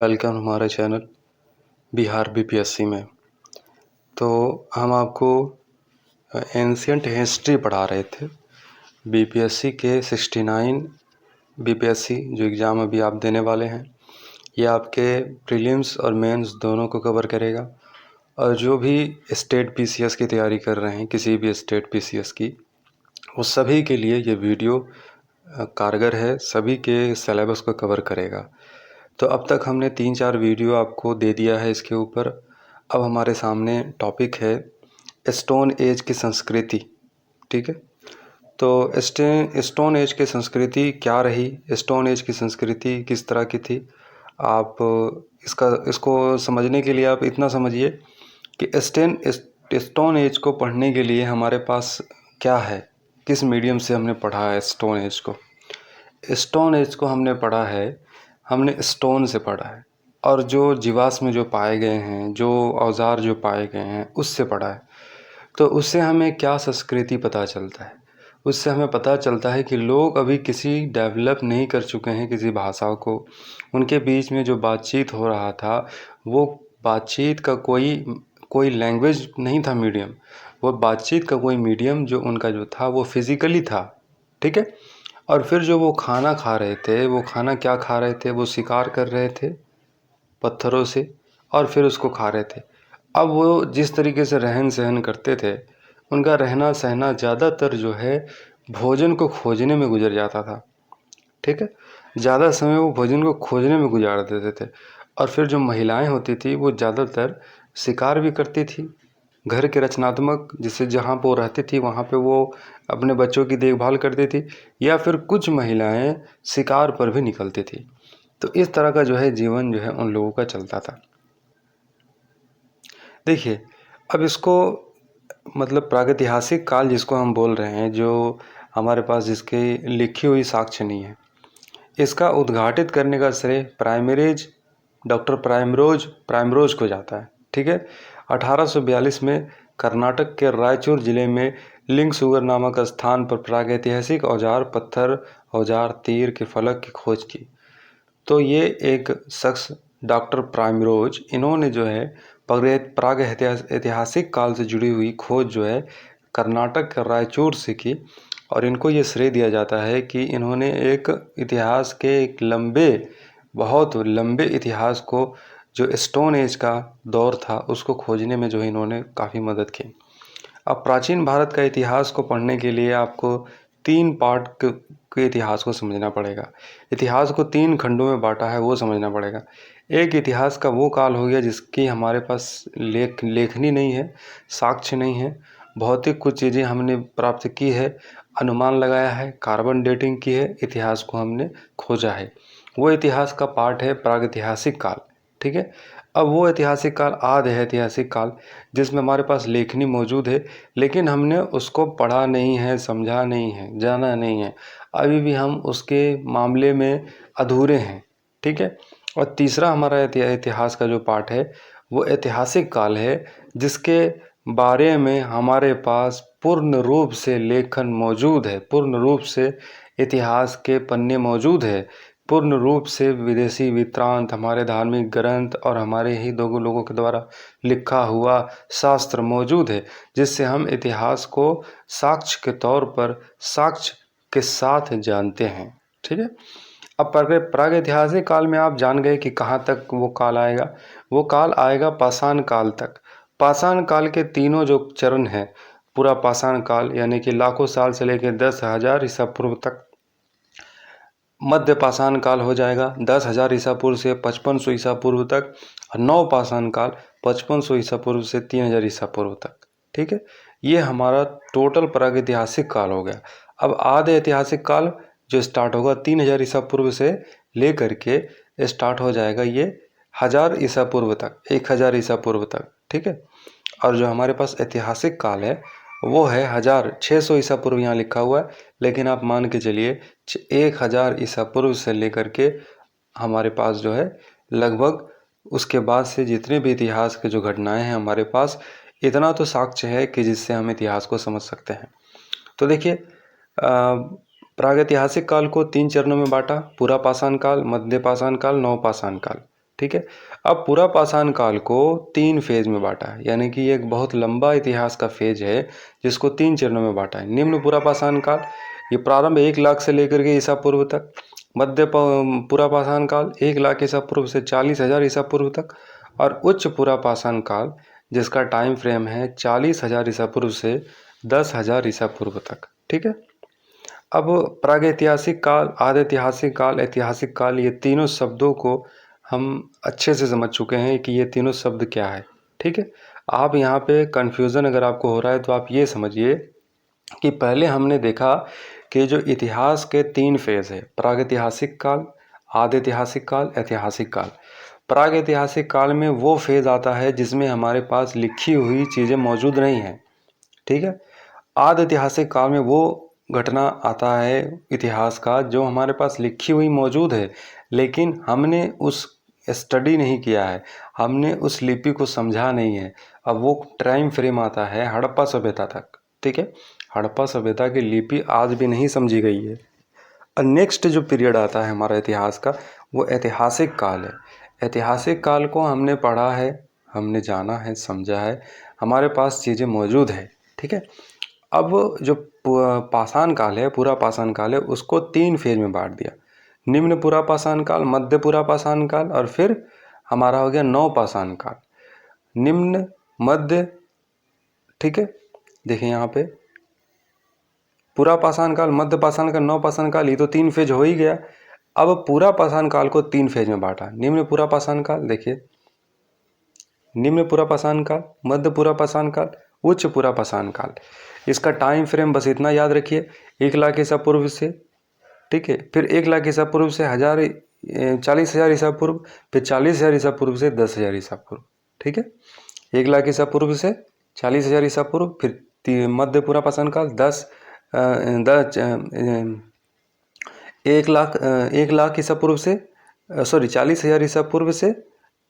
Welcome हमारे channel Bihar BPSC में। तो हम आपको एंशियंट हिस्ट्री पढ़ा रहे थे। बीपीएससी के 69 बीपीएससी जो एग्ज़ाम अभी आप देने वाले हैं, ये आपके प्रीलिम्स और मेंस दोनों को कवर करेगा। और जो भी स्टेट पीसीएस की तैयारी कर रहे हैं, किसी भी स्टेट पीसीएस की, उस सभी के लिए ये वीडियो कारगर है, सभी के सिलेबस को कवर करेगा। तो अब तक हमने 3-4 वीडियो आपको दे दिया है इसके ऊपर। अब हमारे सामने टॉपिक है स्टोन एज की संस्कृति। ठीक है, तो स्टोन एज की संस्कृति क्या रही, स्टोन एज की संस्कृति किस तरह की थी। आप इसको समझने के लिए आप इतना समझिए कि स्टोन एज को पढ़ने के लिए हमारे पास क्या है, किस मीडियम से हमने पढ़ा है स्टोन एज को। स्टोन एज को हमने पढ़ा है, हमने स्टोन से पढ़ा है, और जो जीवाश्म में जो पाए गए हैं, जो औजार जो पाए गए हैं, उससे पढ़ा है। तो उससे हमें क्या संस्कृति पता चलता है, उससे हमें पता चलता है कि लोग अभी किसी डेवलप नहीं कर चुके हैं किसी भाषा को। उनके बीच में जो बातचीत हो रहा था, वो बातचीत का कोई लैंग्वेज नहीं था मीडियम, वो बातचीत का कोई मीडियम जो उनका जो था वो फिज़िकली था। ठीक है, और फिर जो वो खाना खा रहे थे, वो खाना क्या खा रहे थे, वो शिकार कर रहे थे पत्थरों से और फिर उसको खा रहे थे। अब वो जिस तरीके से रहन सहन करते थे, उनका रहना सहना ज़्यादातर जो है भोजन को खोजने में गुजर जाता था। ठीक है, ज़्यादा समय वो भोजन को खोजने में गुजार देते थे। और फिर जो महिलाएं होती थी वो ज़्यादातर शिकार भी करती थी। घर के रचनात्मक जिससे जहाँ पर वो रहती थी वहाँ पे वो अपने बच्चों की देखभाल करती थी, या फिर कुछ महिलाएं शिकार पर भी निकलती थी। तो इस तरह का जो है जीवन जो है उन लोगों का चलता था। देखिए, अब इसको मतलब प्रागैतिहासिक काल जिसको हम बोल रहे हैं, जो हमारे पास जिसकी लिखी हुई साक्ष्य नहीं है, इसका उद्घाटित करने का श्रेय डॉक्टर प्राइमरोज को जाता है। ठीक है, 1842 में कर्नाटक के रायचूर जिले में लिंगसुगर नामक स्थान पर प्रागैतिहासिक औजार, पत्थर औजार, तीर के फलक की खोज की। तो ये एक शख्स डॉक्टर प्राइमरोज, इन्होंने जो है ऐतिहासिक काल से जुड़ी हुई खोज जो है कर्नाटक के रायचूर से की। और इनको ये श्रेय दिया जाता है कि इन्होंने एक इतिहास के एक बहुत लंबे इतिहास को, जो स्टोन एज का दौर था, उसको खोजने में जो है इन्होंने काफ़ी मदद की। अब प्राचीन भारत का इतिहास को पढ़ने के लिए आपको 3 पार्ट के इतिहास को समझना पड़ेगा। इतिहास को 3 खंडों में बांटा है, वो समझना पड़ेगा। एक इतिहास का वो काल हो गया जिसकी हमारे पास लेखनी नहीं है, साक्ष्य नहीं है, भौतिक कुछ चीज़ें हमने प्राप्त की है, अनुमान लगाया है, कार्बन डेटिंग की है, इतिहास को हमने खोजा है। वो इतिहास का पार्ट है प्रागैतिहासिक काल। ठीक है, अब वो ऐतिहासिक काल आदि है ऐतिहासिक काल, जिसमें हमारे पास लेखनी मौजूद है, लेकिन हमने उसको पढ़ा नहीं है, समझा नहीं है, जाना नहीं है। अभी भी हम उसके मामले में अधूरे हैं। ठीक है, और तीसरा हमारा इतिहास का जो पार्ट है वो ऐतिहासिक काल है, जिसके बारे में हमारे पास पूर्ण रूप से लेखन मौजूद है, पूर्ण रूप से इतिहास के पन्ने मौजूद है, पूर्ण रूप से विदेशी वृत्तांत, हमारे धार्मिक ग्रंथ और हमारे ही दो लोगों के द्वारा लिखा हुआ शास्त्र मौजूद है, जिससे हम इतिहास को साक्ष्य के तौर पर साक्ष्य के साथ जानते हैं। ठीक है, अब प्रागैतिहासिक काल में आप जान गए कि कहाँ तक वो काल आएगा। वो काल आएगा पाषाण काल तक। पाषाण काल के तीनों जो चरण हैं, पूरा पाषाण काल यानी कि लाखों साल से लेकर 10,000 ईसा पूर्व तक। मध्य पाषाण काल हो जाएगा 10,000 ईसा पूर्व से 5500 ईसा पूर्व तक, और नव पाषाण काल 5500 ईसा पूर्व से 3000 ईसा पूर्व तक। ठीक है, ये हमारा टोटल प्रागैतिहासिक काल हो गया। अब आधे ऐतिहासिक काल जो स्टार्ट होगा 3000 ईसा पूर्व से लेकर के स्टार्ट हो जाएगा ये 1000 ईसा पूर्व तक, 1000 ईसा पूर्व तक। ठीक है, और जो हमारे पास ऐतिहासिक काल है वो है 1600 ईसा पूर्व, यहाँ लिखा हुआ है, लेकिन आप मान के चलिए 1000 ईसा पूर्व से लेकर के हमारे पास जो है लगभग उसके बाद से जितने भी इतिहास के जो घटनाएं हैं हमारे पास, इतना तो साक्ष्य है कि जिससे हम इतिहास को समझ सकते हैं। तो देखिए, प्रागैतिहासिक काल को 3 चरणों में बांटा, पूरा पाषाण काल, मध्य पाषाण काल, नव पाषाण काल। ठीक है। अब पूरा पाषाण काल को 3 फेज में बांटा है, यानी कि ये एक बहुत लंबा इतिहास का फेज है जिसको 3 चरणों में बांटा है। निम्न पूरा पाषाण काल, ये प्रारंभ 1 लाख से लेकर के ईसा पूर्व तक। मध्य पूरा पाषाण काल 1 लाख ईसा पूर्व से 40,000 ईसा पूर्व तक। और उच्च पूरा पाषाण काल जिसका टाइम फ्रेम है 40,000 ईसा पूर्व से 10,000 ईसा पूर्व तक, ठीक है। अब प्रागैतिहासिक काल, आदि ऐतिहासिक काल, ऐतिहासिक काल, ये तीनों शब्दों को हम अच्छे से समझ चुके हैं कि ये तीनों शब्द क्या है, ठीक है। आप यहाँ पे कन्फ्यूज़न अगर आपको हो रहा है तो आप ये समझिए कि पहले हमने देखा कि जो इतिहास के 3 फेज़ है, प्रागैतिहासिक काल, आदि ऐतिहासिक काल, ऐतिहासिक काल। प्रागैतिहासिक काल में वो फेज़ आता है जिसमें हमारे पास लिखी हुई चीज़ें मौजूद नहीं हैं, ठीक है। आदि ऐतिहासिक काल में वो घटना आता है इतिहास का जो हमारे पास लिखी हुई मौजूद है, लेकिन हमने उस स्टडी नहीं किया है, हमने उस लिपि को समझा नहीं है। अब वो टाइम फ्रेम आता है हड़प्पा सभ्यता तक, ठीक है। हड़प्पा सभ्यता की लिपि आज भी नहीं समझी गई है। और नेक्स्ट जो पीरियड आता है हमारा इतिहास का, वो ऐतिहासिक काल है। ऐतिहासिक काल को हमने पढ़ा है, हमने जाना है, समझा है, हमारे पास चीज़ें मौजूद है, ठीक है। अब जो पाषाण काल है, पूरा पाषाण काल है, उसको 3 फेज में बांट दिया। निम्न पूरा पाषाण काल, मध्य पूरा पाषाण काल और फिर हमारा हो गया नव पाषाण काल। निम्न, मध्य, ठीक है। देखिए यहाँ पे पूरा पाषाण काल, मध्य पाषाण काल, नव पाषाण काल, ये तो 3 फेज हो ही गया। अब पूरा पाषाण काल को 3 फेज में बांटा। निम्न पूरा पाषाण काल, देखिए निम्न पूरा पाषाण काल, मध्य पूरा पाषाण काल, उच्च पूरा पाषाण काल। इसका टाइम फ्रेम बस इतना याद रखिए, 1 लाख ईसा पूर्व से, ठीक है, फिर 1 लाख ईसा पूर्व से 40,000 ईसा पूर्व, फिर 40,000 ईसा पूर्व से 10,000 ईसा पूर्व, ठीक है। 1 लाख ईसा पूर्व से 40,000 ईसा पूर्व, फिर मध्य पूरा पाषाण काल 1 लाख ईसा पूर्व से 40,000 ईसा पूर्व से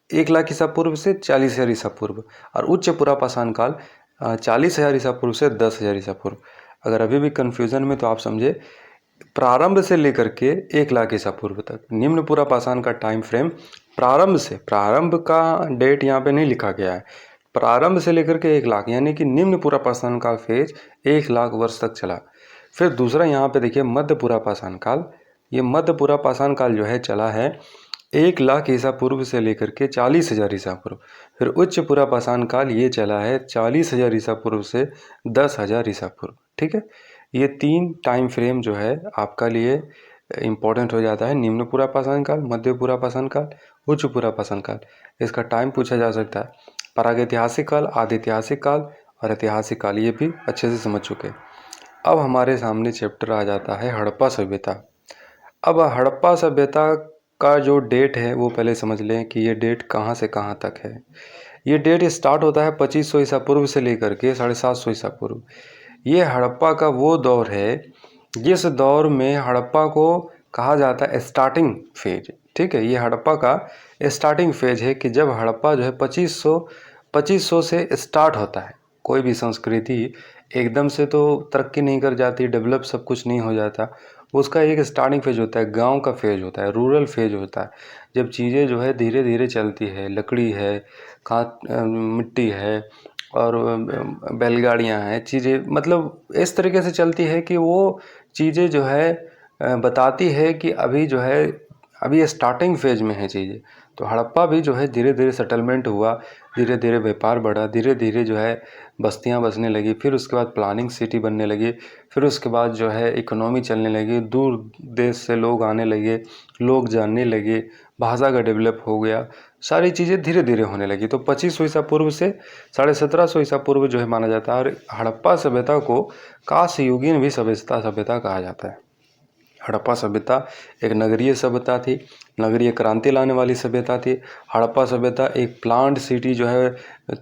1 लाख ईसा पूर्व से 40,000 ईसा पूर्व, और उच्च पूरा पाषाण काल 40,000 ईसा पूर्व से 10,000 ईसा पूर्व। अगर अभी भी कन्फ्यूज़न में तो आप समझे, प्रारंभ से लेकर के 1 लाख ईसा पूर्व तक निम्न पूरा पाषाण का टाइम फ्रेम, प्रारंभ से, प्रारंभ का डेट यहाँ पे नहीं लिखा गया है, प्रारंभ से लेकर के 1 लाख, यानी कि निम्न पूरा पाषाण का फेज 1 लाख वर्ष तक चला। फिर दूसरा यहाँ पे देखिए मध्य पूरा पाषाण काल, ये मध्य पूरा पाषाण काल जो है चला है 1 लाख ईसा पूर्व से लेकर के 40,000 ईसा पूर्व। फिर उच्च पूरा पाषाण काल ये चला है 40,000 ईसा पूर्व से 10,000 ईसा पूर्व, ठीक है। ये 3 टाइम फ्रेम जो है आपका लिए इम्पोर्टेंट हो जाता है। निम्न पूरा पाषाण काल, मध्य पूरा पाषाण काल, उच्च पूरा पाषाण काल, इसका टाइम पूछा जा सकता है। प्रागैतिहासिक काल, आदि ऐतिहासिक काल और ऐतिहासिक काल, ये भी अच्छे से समझ चुके। अब हमारे सामने चैप्टर आ जाता है हड़प्पा सभ्यता। अब हड़प्पा सभ्यता का जो डेट है वो पहले समझ लें कि ये डेट कहाँ से कहाँ तक है। ये डेट स्टार्ट होता है 2500 ईसा पूर्व से लेकर के 750 ईसा पूर्व। ये हड़प्पा का वो दौर है जिस दौर में हड़प्पा को कहा जाता है स्टार्टिंग फेज, ठीक है। ये हड़प्पा का स्टार्टिंग फेज है कि जब हड़प्पा जो है 2500 से स्टार्ट होता है। कोई भी संस्कृति एकदम से तो तरक्की नहीं कर जाती, डेवलप सब कुछ नहीं हो जाता, उसका एक स्टार्टिंग फेज होता है, गांव का फेज होता है, रूरल फेज होता है। जब चीज़ें जो है धीरे धीरे चलती है, लकड़ी है, मिट्टी है और बैलगाड़ियाँ हैं, चीज़ें मतलब इस तरीके से चलती है कि वो चीज़ें जो है बताती है कि अभी जो है अभी स्टार्टिंग फेज में है चीज़ें। तो हड़प्पा भी जो है धीरे धीरे सेटलमेंट हुआ, धीरे धीरे व्यापार बढ़ा, धीरे धीरे जो है बस्तियां बसने लगी, फिर उसके बाद प्लानिंग सिटी बनने लगी, फिर उसके बाद जो है इकोनॉमी चलने लगी, दूर देश से लोग आने लगे, लोग जानने लगे, भाषा का डेवलप हो गया, सारी चीज़ें धीरे धीरे होने लगी। तो 2500 ईसा पूर्व से 1750 ईसा पूर्व जो है माना जाता है। और हड़प्पा सभ्यता को कांस्ययुगीन भी सभ्यता कहा जाता है। हड़प्पा सभ्यता एक नगरीय सभ्यता थी, नगरीय क्रांति लाने वाली सभ्यता थी। हड़प्पा सभ्यता एक प्लांट सिटी जो है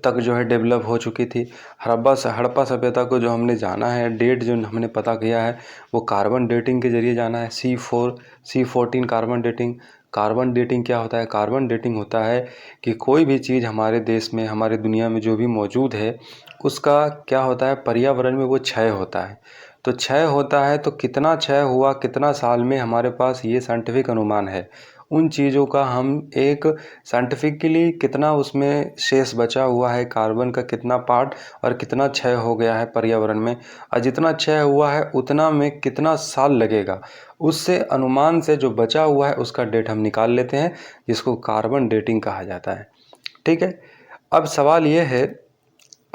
तक जो है डेवलप हो चुकी थी। हड़प्पा सभ्यता को जो हमने जाना है, डेट जो हमने पता किया है वो कार्बन डेटिंग के जरिए जाना है। C14 carbon dating. Carbon dating क्या होता है? कार्बन डेटिंग होता है कि कोई भी चीज़ हमारे देश में, हमारे दुनिया में जो भी मौजूद है उसका क्या होता है, पर्यावरण में वो क्षय होता है। तो क्षय होता है तो कितना क्षय हुआ, कितना साल में, हमारे पास ये साइंटिफिक अनुमान है। उन चीज़ों का हम एक साइंटिफिकली कितना उसमें शेष बचा हुआ है, कार्बन का कितना पार्ट और कितना क्षय हो गया है पर्यावरण में, और जितना क्षय हुआ है उतना में कितना साल लगेगा, उससे अनुमान से जो बचा हुआ है उसका डेट हम निकाल लेते हैं, जिसको कार्बन डेटिंग कहा जाता है। ठीक है। अब सवाल ये है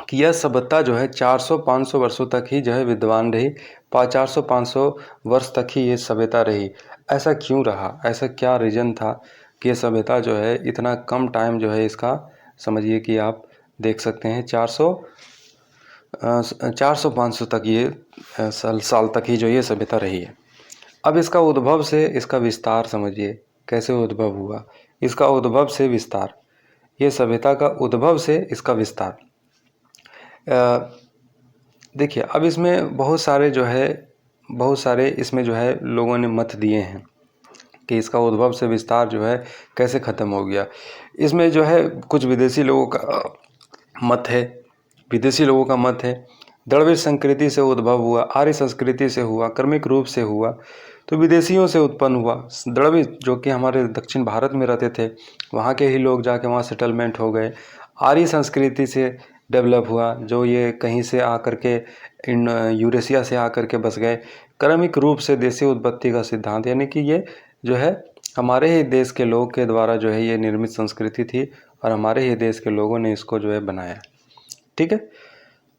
कि यह सभ्यता जो है 400-500 वर्षों तक ही जो है विद्वान रही, 400-500 वर्ष तक ही ये सभ्यता रही। ऐसा क्यों रहा? ऐसा क्या रीज़न था कि ये सभ्यता जो है इतना कम टाइम जो है इसका, समझिए कि आप देख सकते हैं 400-500 तक ये साल तक ही जो ये सभ्यता रही है। अब इसका उद्भव से इसका विस्तार समझिए, कैसे उद्भव हुआ, इसका उद्भव से विस्तार, ये सभ्यता का उद्भव से इसका विस्तार। देखिए, अब इसमें बहुत सारे इसमें जो है लोगों ने मत दिए हैं कि इसका उद्भव से विस्तार जो है कैसे ख़त्म हो गया। इसमें जो है कुछ विदेशी लोगों का मत है, द्रविड़ संस्कृति से उद्भव हुआ, आर्य संस्कृति से हुआ, क्रमिक रूप से हुआ, तो विदेशियों से उत्पन्न हुआ। द्रविड़ जो कि हमारे दक्षिण भारत में रहते थे, वहाँ के ही लोग जाके वहाँ सेटलमेंट हो गए। आर्य संस्कृति से डेवलप हुआ, जो ये कहीं से आकर के इन यूरेशिया से आकर के बस गए। क्रमिक रूप से देशी उत्पत्ति का सिद्धांत, यानी कि ये जो है हमारे ही देश के लोग के द्वारा जो है ये निर्मित संस्कृति थी और हमारे ही देश के लोगों ने इसको जो है बनाया। ठीक है,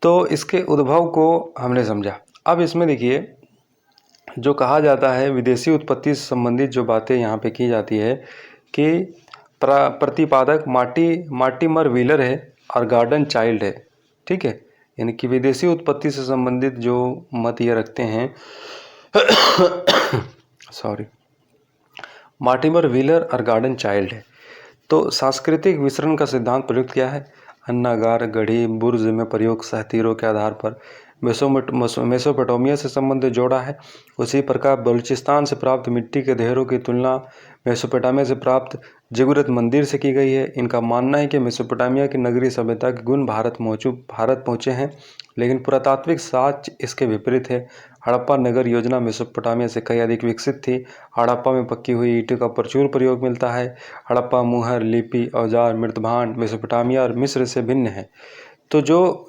तो इसके उद्भव को हमने समझा। अब इसमें देखिए, जो कहा जाता है विदेशी उत्पत्ति से संबंधित जो बातें यहाँ पे की जाती है कि प्रतिपादक मार्टिमर व्हीलर है और गॉर्डन चाइल्ड है। ठीक है, यानी कि विदेशी उत्पत्ति से संबंधित जो मत ये रखते हैं मार्टिमर व्हीलर और गॉर्डन चाइल्ड है। तो सांस्कृतिक विसरण का सिद्धांत प्रयुक्त किया है। अन्नागार, गढ़ी, बुर्ज में प्रयोग सहतीरों के आधार पर मेसोपोटामिया से संबंध जोड़ा है। उसी प्रकार बलूचिस्तान से प्राप्त मिट्टी के ढेरों की तुलना मेसोपोटामिया से प्राप्त जिगुरत मंदिर से की गई है। इनका मानना है कि मेसोपोटामिया की नगरीय सभ्यता के गुण भारत पहुँचे हैं, लेकिन पुरातात्विक साक्ष्य इसके विपरीत है। हड़प्पा नगर योजना मेसोपोटामिया से कई अधिक विकसित थी। हड़प्पा में पक्की हुई ईंटों का प्रचुर प्रयोग मिलता है। हड़प्पा मुहर, लिपि, औजार, मृतभांड मेसोपोटामिया और मिस्र से भिन्न है। तो जो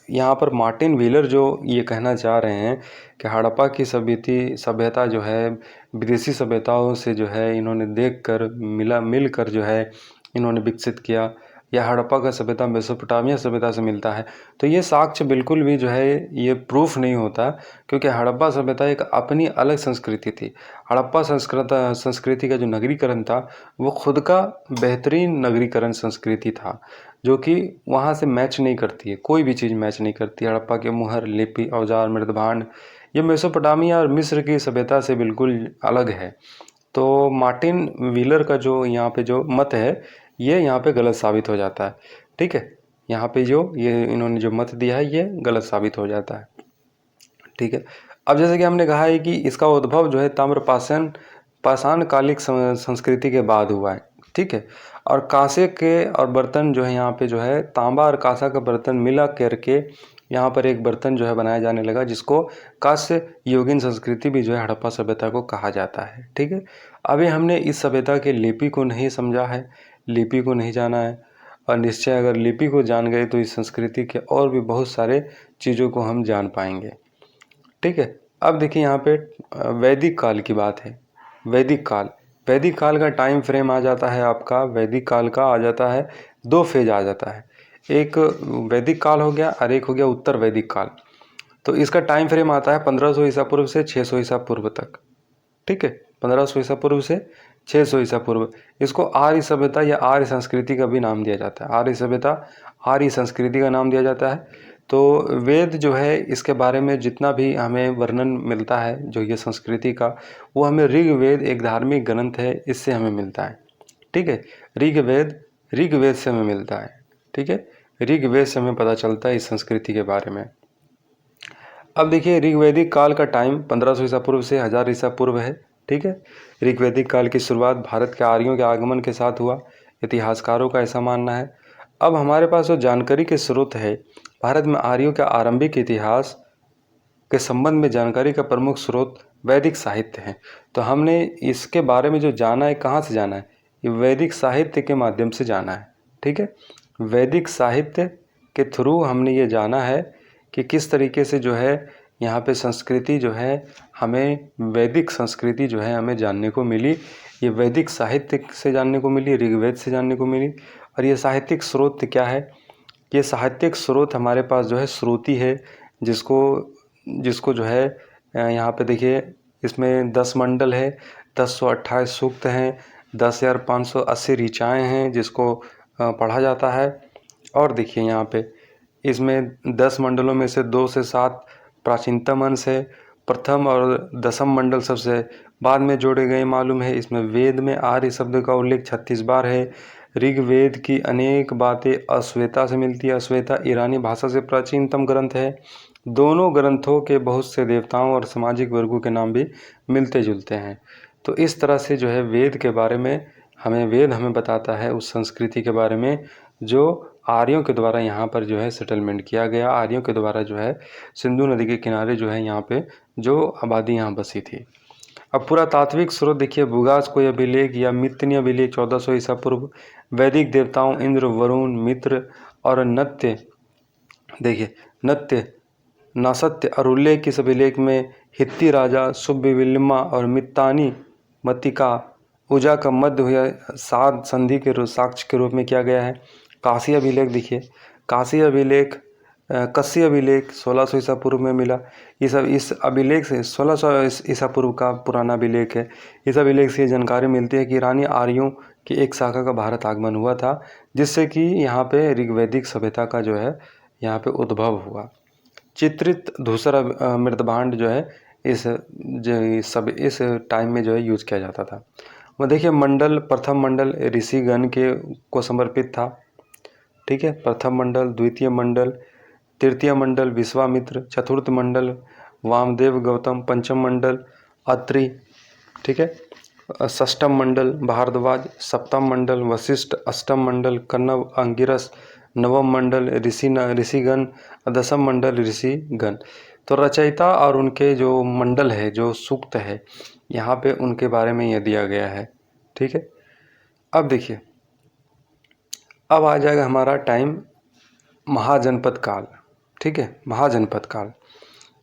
यहाँ पर मार्टिन व्हीलर जो ये कहना चाह रहे हैं कि हड़प्पा की सभ्यता जो है विदेशी सभ्यताओं से जो है इन्होंने देखकर मिलकर जो है इन्होंने विकसित किया, या हड़प्पा का सभ्यता मेसोपोटामिया सभ्यता से मिलता है, तो ये साक्ष्य बिल्कुल भी जो है ये प्रूफ नहीं होता, क्योंकि हड़प्पा सभ्यता एक अपनी अलग संस्कृति थी। हड़प्पा संस्कृति का जो नगरीकरण था वो खुद का बेहतरीन नगरीकरण संस्कृति था, जो कि वहाँ से मैच नहीं करती है, कोई भी चीज़ मैच नहीं करती। हड़प्पा के मुहर, लिपि, औजार, मृतभांड ये मेसोपोटामिया और मिस्र की सभ्यता से बिल्कुल अलग है। तो मार्टिन व्हीलर का जो यहाँ पे जो मत है ये यहाँ पे गलत साबित हो जाता है। ठीक है, यहाँ पे जो ये इन्होंने जो मत दिया है ये गलत साबित हो जाता है। ठीक है, अब जैसे कि हमने कहा है कि इसका उद्भव जो है पाषाण कालिक संस्कृति के बाद हुआ है। ठीक है, और कांसे के और बर्तन जो है यहाँ पे जो है तांबा और कांसा का बर्तन मिला करके यहाँ पर एक बर्तन जो है बनाया जाने लगा, जिसको कांस्य युगीन संस्कृति भी जो है हड़प्पा सभ्यता को कहा जाता है। ठीक है, अभी हमने इस सभ्यता के लिपि को नहीं समझा है, लिपि को नहीं जाना है, और निश्चय अगर लिपि को जान गए तो इस संस्कृति के और भी बहुत सारे चीज़ों को हम जान पाएंगे। ठीक है, अब देखिए यहाँ पे वैदिक काल की बात है। वैदिक काल का टाइम फ्रेम आ जाता है आपका, वैदिक काल का आ जाता है, 2 फेज आ जाता है, एक वैदिक काल हो गया और एक हो गया उत्तर वैदिक काल। तो इसका टाइम फ्रेम आता है 1500 ईसा पूर्व से 600 ईसा पूर्व तक। ठीक है, 1500 ईसा पूर्व से 600 ईसा पूर्व। इसको आर्य सभ्यता या आर्य संस्कृति का भी नाम दिया जाता है। आर्य सभ्यता, आर्य संस्कृति का नाम दिया जाता है। तो वेद जो है इसके बारे में जितना भी हमें वर्णन मिलता है जो ये संस्कृति का, वो हमें ऋग्वेद एक धार्मिक ग्रंथ है, इससे हमें मिलता है। ठीक है, ऋग्वेद से हमें मिलता है। ठीक है, ऋग्वेद से हमें पता चलता है इस संस्कृति के बारे में। अब देखिए, ऋग्वैदिक काल का टाइम 1500 ईसा पूर्व से 1000 ईसा पूर्व है। ठीक है, ऋग्वैदिक काल की शुरुआत भारत के आर्यों के आगमन के साथ हुआ, इतिहासकारों का ऐसा मानना है। अब हमारे पास जो जानकारी के स्रोत है, भारत में आर्यों के आरंभिक इतिहास के संबंध में जानकारी का प्रमुख स्रोत वैदिक साहित्य है। तो हमने इसके बारे में जो जाना है, कहाँ से जाना है? ये वैदिक साहित्य के माध्यम से जाना है। ठीक है, वैदिक साहित्य के थ्रू हमने ये जाना है कि किस तरीके से जो है यहाँ पे संस्कृति जो है, हमें वैदिक संस्कृति जो है हमें जानने को मिली। ये वैदिक साहित्य से जानने को मिली, ऋग्वेद से जानने को मिली। और ये साहित्यिक स्रोत क्या है? ये साहित्यिक स्रोत हमारे पास जो है श्रुति है, जिसको जो है यहाँ पे देखिए, इसमें 10 मंडल है, 1028 सूक्त हैं, 10,580 ऋचाएँ हैं जिसको पढ़ा जाता है। और देखिए यहाँ पे इसमें 10 मंडलों में से 2 से 7 प्राचीनतम अंश है। प्रथम और दसम मंडल सबसे बाद में जोड़े गए मालूम है। इसमें वेद में आर्य शब्द का उल्लेख 36 बार है। ऋग्वेद की अनेक बातें अश्वेता से मिलती है। अश्वेता ईरानी भाषा से प्राचीनतम ग्रंथ है। दोनों ग्रंथों के बहुत से देवताओं और सामाजिक वर्गों के नाम भी मिलते जुलते हैं। तो इस तरह से जो है वेद के बारे में वेद हमें बताता है उस संस्कृति के बारे में जो आर्यों के द्वारा यहाँ पर जो है सेटलमेंट किया गया। आर्यों के द्वारा जो है सिंधु नदी के किनारे जो है यहाँ पे जो आबादी यहाँ बसी थी। अब पुरातात्विक स्रोत देखिए, बुगास कोई अभिलेख या मितनी अभिलेख 1400 ईसा पूर्व। वैदिक देवताओं इंद्र, वरुण, मित्र और नत्य, देखिए नत्य, नासत्य और उल्लेख इस अभिलेख में हित्ती राजा सुब्बविलिमा और मित्तानी मतिका ऊजा का मध्य हुआ साध संधि के साक्ष्य के रूप में किया गया है। काशी अभिलेख देखिए, काशी अभिलेख कस्य अभिलेख 1600 ईसा पूर्व में मिला। इस अभिलेख से 1600 ईसा पूर्व का पुराना अभिलेख है। इस अभिलेख से जानकारी मिलती है कि ईरानी आर्यों की एक शाखा का भारत आगमन हुआ था, जिससे कि यहाँ पे ऋग्वैदिक सभ्यता का जो है यहाँ पे उद्भव हुआ। चित्रित धूसर मृदभांड जो है इस टाइम में जो है यूज किया जाता था। वह देखिए मंडल, प्रथम मंडल ऋषिगण को समर्पित था। ठीक है, प्रथम मंडल, द्वितीय मंडल, तृतीय मंडल विश्वामित्र, चतुर्थ मंडल वामदेव गौतम, पंचम मंडल अत्रि, ठीक है, षष्ठम मंडल भारद्वाज, सप्तम मंडल वशिष्ठ, अष्टम मंडल कण्व अंगिरस, नवम मंडल ऋषिगण, दसम मंडल ऋषिगण। तो रचयिता और उनके जो मंडल है, जो सूक्त है, यहाँ पे उनके बारे में यह दिया गया है। ठीक है, अब देखिए, अब आ जाएगा हमारा टाइम महाजनपद काल। ठीक है, महाजनपद काल।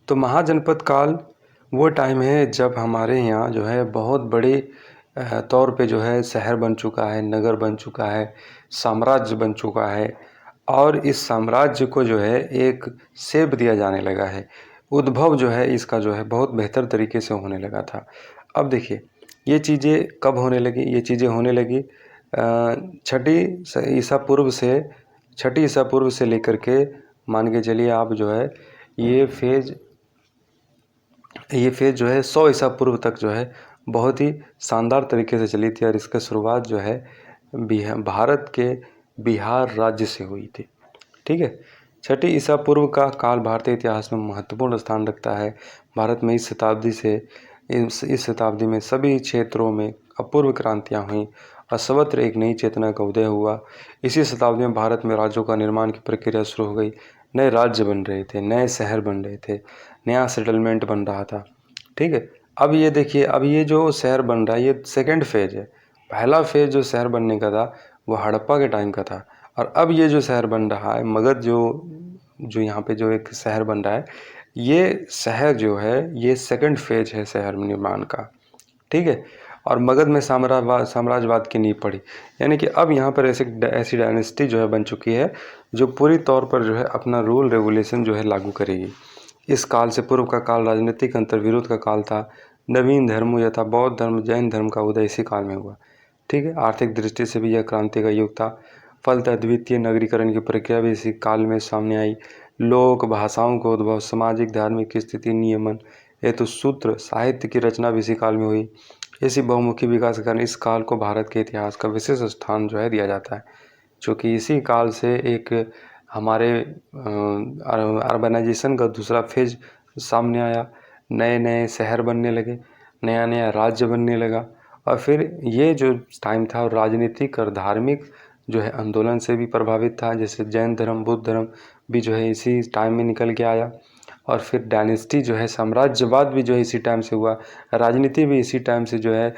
तो महाजनपद काल वो टाइम है जब हमारे यहाँ जो है बहुत बड़े तौर पे जो है शहर बन चुका है, नगर बन चुका है, साम्राज्य बन चुका है, और इस साम्राज्य को जो है एक शेप दिया जाने लगा है। उद्भव जो है इसका जो है बहुत बेहतर तरीके से होने लगा था। अब देखिए ये चीज़ें कब होने लगी? ये चीज़ें होने लगी छठी ईसा पूर्व से लेकर के मान के चलिए आप जो है ये फेज जो है 100 ईसा पूर्व तक जो है बहुत ही शानदार तरीके से चली थी। और इसका शुरुआत जो है भारत के बिहार राज्य से हुई थी। ठीक है, छठी ईसा पूर्व का काल भारतीय इतिहास में महत्वपूर्ण स्थान रखता है। भारत में इस शताब्दी में सभी क्षेत्रों में अपूर्व क्रांतियाँ हुई और सर्वत्र एक नई चेतना का उदय हुआ। इसी शताब्दी में भारत में राज्यों का निर्माण की प्रक्रिया शुरू हो गई। नए राज्य बन रहे थे, नए शहर बन रहे थे, नया सेटलमेंट बन रहा था। ठीक है, अब ये देखिए, अब ये जो शहर बन रहा है ये सेकंड फेज है। पहला फेज जो शहर बनने का था वो हड़प्पा के टाइम का था, और अब ये जो शहर बन रहा है मगध, जो यहाँ पे जो एक शहर बन रहा है, ये शहर जो है ये सेकंड फेज है शहर निर्माण का। ठीक है, और मगध में साम्राज्यवाद की नींव पड़ी, यानी कि अब यहाँ पर ऐसी डायनेस्टी जो है बन चुकी है जो पूरी तौर पर जो है अपना रूल रेगुलेशन जो है लागू करेगी। इस काल से पूर्व का काल राजनीतिक अंतर्विरोध का काल था। नवीन धर्मों यथा बौद्ध धर्म, जैन धर्म का उदय इसी काल में हुआ। ठीक है, आर्थिक दृष्टि से भी यह क्रांति का युग था। फलतः द्वितीय नगरीकरण की प्रक्रिया भी इसी काल में सामने आई। लोक भाषाओं को उद्भव, सामाजिक धार्मिक स्थिति नियमन हेतु सूत्र साहित्य की रचना भी इसी काल में हुई। इसी बहुमुखी विकास के कारण इस काल को भारत के इतिहास का विशेष स्थान जो है दिया जाता है, क्योंकि इसी काल से एक हमारे अर्बनाइजेशन का दूसरा फेज सामने आया। नए नए शहर बनने लगे, नया नया राज्य बनने लगा, और फिर ये जो टाइम था राजनीतिक और धार्मिक जो है आंदोलन से भी प्रभावित था। जैसे जैन धर्म, बुद्ध धर्म भी जो है इसी टाइम में निकल के आया। और फिर डायनेस्टी जो है, साम्राज्यवाद भी जो है इसी टाइम से हुआ, राजनीति भी इसी टाइम से जो है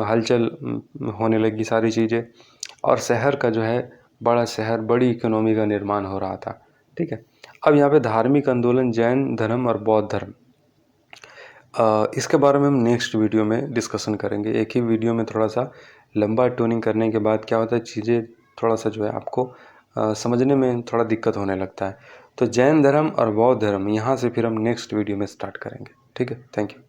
हलचल होने लगी सारी चीज़ें, और शहर का जो है बड़ा शहर, बड़ी इकोनॉमी का निर्माण हो रहा था। ठीक है, अब यहाँ पे धार्मिक आंदोलन, जैन धर्म और बौद्ध धर्म, इसके बारे में हम नेक्स्ट वीडियो में डिस्कशन करेंगे। एक ही वीडियो में थोड़ा सा लंबा ट्यूनिंग करने के बाद क्या होता है, चीज़ें थोड़ा सा जो है आपको समझने में थोड़ा दिक्कत होने लगता है। तो जैन धर्म और बौद्ध धर्म यहाँ से फिर हम नेक्स्ट वीडियो में स्टार्ट करेंगे। ठीक है, थैंक यू।